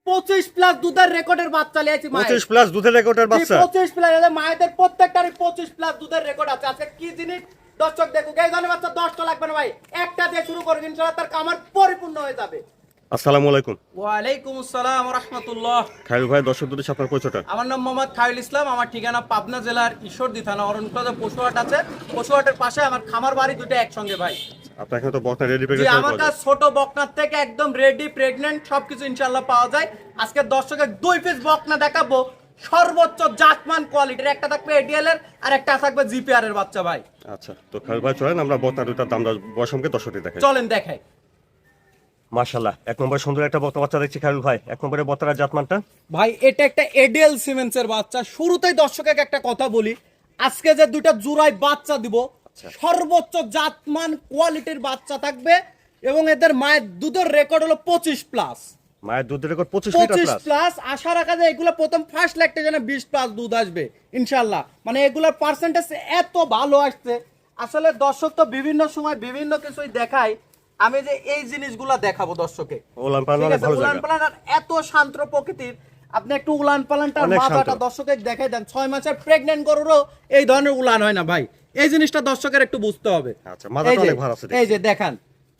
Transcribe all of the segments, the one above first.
25+ দুধের রেকর্ডের বাচ্চা লিয়েছি। 25+ দুধের রেকর্ডের বাচ্চা। 25+ মায়েদের প্রত্যেকটারই 25+ দুধের রেকর্ড আছে। আজকে কি জিনিস দর্শক দেখুক। এই ধরনের বাচ্চা 10টা লাগবে না ভাই, একটা দিয়ে শুরু করুন, ইনশাআল্লাহ তার কামার পরিপূর্ণ হয়ে যাবে। আসসালামু আলাইকুম। ওয়ালাইকুম আসসালাম ওয়া রাহমাতুল্লাহ। খায়রুল ভাই, দর্শকদের সাথে আপনার পরিচয়টা। আমার নাম মোহাম্মদ খায়রুল ইসলাম। আমার ঠিকানা পাবনা জেলার ঈশ্বরদী থানা অরণখোলা পশুহাট আছে। পশুহাটের পাশে আমার খামার বাড়ি, দুটো একসঙ্গে ভাই। আপনার এখানে তো বকনা রেডি জি, প্রেগনেন্ট আমার কাছে ছোট বকনার থেকে একদম রেডি প্রেগন্যান্ট সবকিছু ইনশাআল্লাহ পাওয়া যায়। আজকে দর্শকের 2 পিস বকনা দেখাবো সর্বোচ্চ জাতমান কোয়ালিটির। একটা থাকবে এডিএল এর আর একটা থাকবে জিপিআর এর বাচ্চা ভাই। আচ্ছা, তো খায়রুল ভাই চলেন আমরা বকনা দুটার দাম বয়সকে দর্শকদের দেখাই। চলেন দেখাই। মাশাআল্লাহ, এক নম্বর সুন্দর একটা বকনা বাচ্চা দেখছি খায়রুল ভাই। এক নম্বরে বকনার জাতমানটা ভাই এটা একটা এডিএল সিমেন্সের বাচ্চা। শুরুতেই দর্শকের একটা কথা বলি, আজকে যে দুইটা জোড়াই বাচ্চা দিব সর্বোচ্চ জাতমান কোয়ালিটির বাচ্চা থাকবে এবং এদের মায়ের দুধের রেকর্ড হলো 25+। মায়ের দুধের রেকর্ড 25 লিটার প্লাস। 25+। আশা রাখা যায় এগুলো প্রথম ফার্স্ট ল্যাকটেশনে 20+ দুধ আসবে ইনশাআল্লাহ। মানে এগুলোর পার্সেন্টেজ এত ভালো আসছে। আসলে দর্শক তো বিভিন্ন সময় বিভিন্ন কিছুই দেখায়, আমি যে এই জিনিসগুলা দেখাবো দর্শকে। উলান পালান অনেক ভালো উলান জায়গা। পালান আর এত শান্ত প্রকৃতির, আপনি একটু উলান পালানটার অনেক মাথাটা শান্ত। দর্শকে দেখাই দেন। 6 মাসের প্রেগন্যান্ট গরুরও এই ধরনের উলান হয় না ভাই। এই জিনিসটা দর্শকের একটু বুঝতে হবে। আচ্ছা, মাথাটা অনেক ভালো আছে। এই যে দেখেন,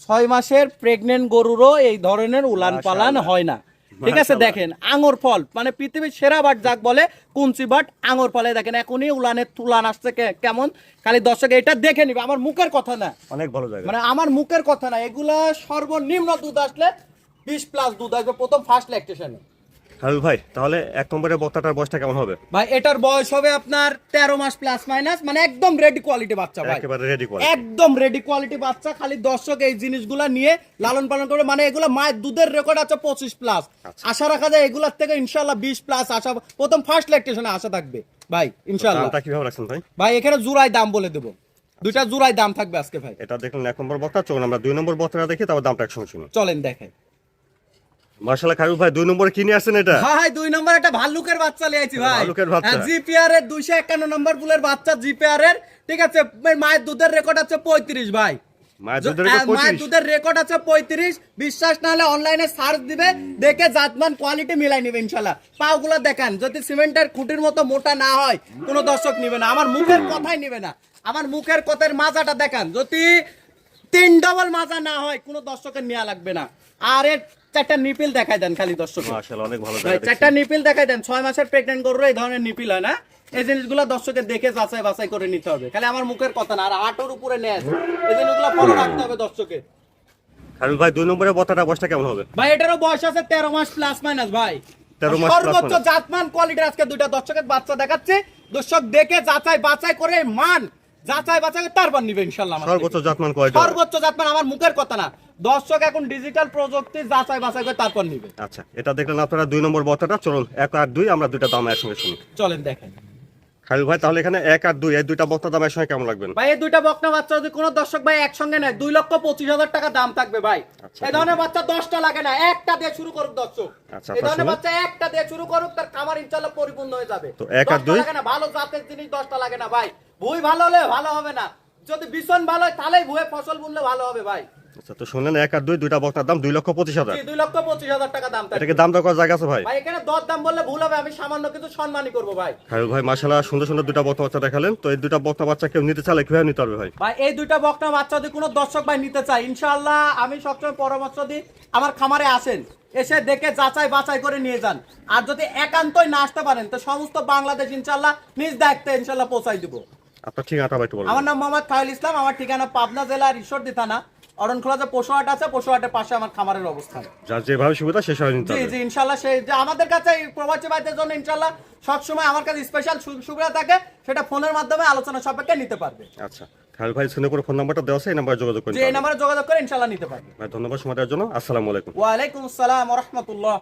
6 মাসের প্রেগন্যান্ট গরুরও এই ধরনের উলান পালান হয় না। ঠিক আছে, দেখেন আঙুর ফল মানে পৃথিবীর সেরা বাট যাক বলে কুঞ্চি বাট আঙুর ফলে দেখেন এখনই উলানের তুলান আসছে কেমন। খালি দর্শক এটা দেখে নিবে, আমার মুখের কথা না, অনেক ভালো জায়গা। মানে আমার মুখের কথা না। এগুলা সর্বনিম্ন দুধ আসলে 20+ দুধ আসবে প্রথম ফার্স্ট ল্যাকটেশনে। খায়রুল ভাই, তাহলে এক নম্বরে বকনাটার বয়সটা কেমন হবে? ভাই এটার বয়স হবে আপনার 13 মাস প্লাস মাইনাস, মানে একদম রেডি কোয়ালিটি বাচ্চা ভাই, একেবারে রেডি কোয়ালিটি। একদম রেডি কোয়ালিটি বাচ্চা। খালি দর্শক এই জিনিসগুলা নিয়ে লালন পালন করবে, মানে এগুলা মায়ের দুধের রেকর্ড আছে 25+। আশা রাখা যায় এগুলার থেকে ইনশাআল্লাহ 20+ আশা প্রথম ফার্স্ট ল্যাকটেশনে আশা থাকবে ভাই ইনশাআল্লাহ। দামটা কিভাবে রাখছেন ভাই? ভাই এখানে জোড়ায় দাম বলে দেবো, দুইটা জোড়ায় দাম থাকবে আজকে ভাই। এটা দেখলেন এক নম্বর বকনা, চলুন আমরা 2 নম্বর বকনা দেখি, তারপর দামটা একসঙ্গে শুনি। চলেন দেখাই। মাশাআল্লাহ খায়রুল ভাই, 2 নম্বরে কি নিয়ে আসছেন এটা? ভাই 2 নম্বর একটা ভাল্লুকের বাচ্চা লিয়েছি ভাই। ভাল্লুকের বাচ্চা। জিপিআর এর 251 নম্বর বুলের বাচ্চা জিপিআর এর। ঠিক আছে, মায়ের দুধের রেকর্ড আছে 35 ভাই। মায়ের দুধের রেকর্ড 25। মায়ের দুধের রেকর্ড আছে 35। বিশ্বাস না হলে অনলাইনে সার্চ দিবে, দেখে জাতমান কোয়ালিটি মিলাই নিবে ইনশাআল্লাহ। পাগুলা দেখেন, যদি সিমেন্টের খুঁটির মতো মোটা না হয় কোনো দর্শক নিবে না, আমার মুখের কথাই নিবে না। আমার মুখের কথার মাজাটা দেখেন, যদি 3 ডবল মাজা না হয় কোনো দর্শকের নেওয়া লাগবে না। আর এর 4টা নিপিল দেখাই দেন খালি দর্শক। মাশাআল্লাহ, অনেক ভালো ভাই জায়গা। 4টা নিপিল দেখাই দেন। 6 মাসের প্রেগন্যান্ট গরুর এই ধরনের নিপিল হয় না। এই জিনিসগুলো দর্শকের দেখে যাচাই বাছাই করে নিতে হবে। খালি আমার মুখের কথা না, আর হাঁটুর উপরে নেয় এই জিনিসগুলো ফলো রাখতে হবে দর্শকের। খায়রুল ভাই, 2 নম্বরে বকনাটার বয়সটা কেমন হবে? ভাই এটারও বয়স আছে 13 মাস প্লাস মাইনাস ভাই। 13 মাস সর্বোচ্চ plus minus। জাতমান কোয়ালিটির আজকে দুইটা দর্শকের বাচ্চা দেখাচ্ছে। দর্শক দেখে যাচাই বাছাই করে মান যাচাই বাছাই করে তারপর নিবে ইনশাআল্লাহ। সর্বোচ্চ জাতমান কোয়ালিটি। সর্বোচ্চ জাতমান, আমার মুখের কথা না। দর্শক এখন ডিজিটাল প্রযুক্তি যাচাই বাছাই করে তারপর নিবে। আচ্ছা, এটা দেখলেন আপনারা 2 নম্বর বকনাটা, চলুন 1 আর 2 আমরা দুইটা দাম একসঙ্গে শুনি। চলেন দেখেন। খায়রুল ভাই, তাহলে এখানে 1 আর 2 এই দুইটা বকনা দাম একসঙ্গে কেমন লাগবেন? ভাই এই দুইটা বকনা বাচ্চা যদি কোনো দর্শক ভাই একসঙ্গে নেয় 2,25,000 টাকা দাম থাকবে ভাই। আচ্ছা। এই ধরনের বাচ্চা 10টা লাগে না, একটা দিয়ে শুরু করুক দর্শক। আচ্ছা, এই ধরনের শুনুন। বাচ্চা একটা দিয়ে শুরু করুক, তার খামার ইনশাআল্লাহ পরিপূর্ণ হয়ে যাবে। তো 1 আর 10টা 2 লাগে না, ভালো জাতের জিনিস 10টা লাগে না ভাই। ভুই ভালো হলে ভালো হবে না, যদি বিছন ভালো হয় তাহলেই ভুয়ে ফসল বুনলে ভালো হবে ভাই। আচ্ছা, তো শুনলেন 1 আর 2 দুইটা বকনার দাম 2,25,000। 2,25,000 টাকা দাম থাকবে। এটাকে দাম দর করার জায়গা আছে ভাই? ভাই এখানে দর দাম বললে ভুল হবে, আমি সামান্য কিছু সম্মানই করবো ভাই। খায়রুল ভাই মাশাআল্লাহ, সুন্দর সুন্দর দুইটা বকনা বাচ্চা দেখালেন। তো এই দুইটা বকনা বাচ্চা কেউ নিতে চাইলে কিভাবে নিতে পারবে ভাই? ভাই এই দুইটা বকনা বাচ্চা যদি কোনো দর্শক ভাই নিতে চায় ইনশাআল্লাহ আমি সবসময় পরামর্শ দিই, আমার খামারে আসেন, এসে দেখে যাচাই বাছাই করে নিয়ে যান। আর যদি একান্তই না আসতে পারেন তো সমস্ত বাংলাদেশ ইনশাআল্লাহ নিজ দায়িত্বে ইনশাআল্লাহ পৌঁছাই দিব। আপনার ঠিকানাটা ভাই একটু বলুন। আমার নাম মোহাম্মদ খায়রুল ইসলাম। আমার ঠিকানা পাবনা জেলার ঈশ্বরদী থানা অরণখোলা যে পশুহাট আছে, পশুহাটের পাশে আমার খামারের অবস্থান। যার যেভাবে সুবিধা সে সময় নিতে জি হবে। জি ইনশাআল্লাহ। সেই যে আমাদের কাছে এই প্রবাসী ভাইদের জন্য ইনশাআল্লাহ সবসময় আমার কাছে স্পেশাল সুবিধা থাকে, সেটা ফোনের মাধ্যমে আলোচনা সাপেক্ষে নিতে পারবে। আচ্ছা, খায়রুল ভাই শুনে করে ফোন নাম্বারটা দেওয়া আছে, এই নাম্বারে যোগাযোগ করুন। যে এই নাম্বারে যোগাযোগ করে ইনশাআল্লাহ নিতে পারবে। ভাই ধন্যবাদ সময় দেওয়ার জন্য। আসসালামু আলাইকুম। ওয়া আলাইকুম আসসালাম ওয়া রাহমাতুল্লাহ।